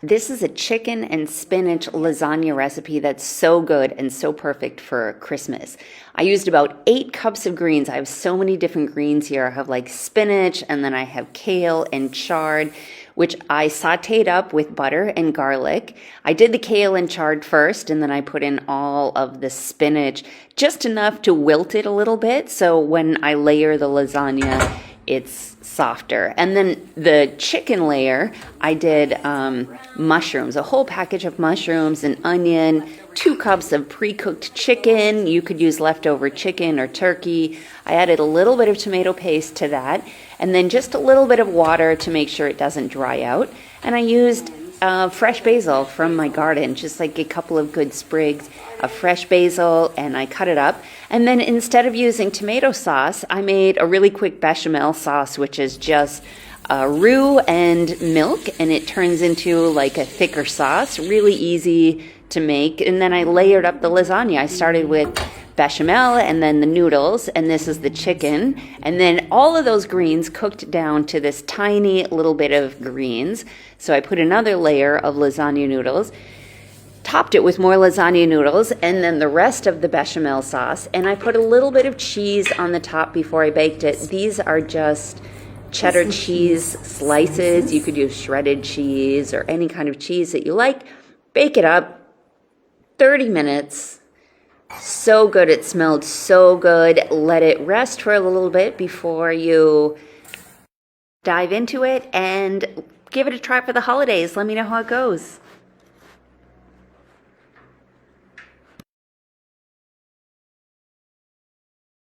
This is a chicken and spinach lasagna recipe that's so good and so perfect for Christmas. I used about 8 cups of greens. I have so many different greens here. I have like spinach, and then I have kale and chard, which I sauteed up with butter and garlic. I did the kale and chard first, and then I put in all of the spinach, just enough to wilt it a little bit, so when I layer the lasagna, it's softer. And then the chicken layer, I did mushrooms, a whole package of mushrooms, an onion, 2 cups of pre-cooked chicken. You could use leftover chicken or turkey. I added a little bit of tomato paste to that, and then just a little bit of water to make sure it doesn't dry out. And I used fresh basil from my garden, just like a couple of good sprigs of fresh basil, and I cut it up. And then instead of using tomato sauce, I made a really quick bechamel sauce, which is just roux and milk, and it turns into like a thicker sauce, really easy to make. And then I layered up the lasagna. I started with bechamel and then the noodles, and this is the chicken, and then all of those greens cooked down to this tiny little bit of greens. So I put another layer of lasagna noodles, topped it with more lasagna noodles, and then the rest of the bechamel sauce, and I put a little bit of cheese on the top before I baked it. These are just cheddar cheese slices. You could use shredded cheese or any kind of cheese that you like. Bake it up 30 minutes. So good. It smelled so good. Let it rest for a little bit before you dive into it, and give it a try for the holidays. Let me know how it goes.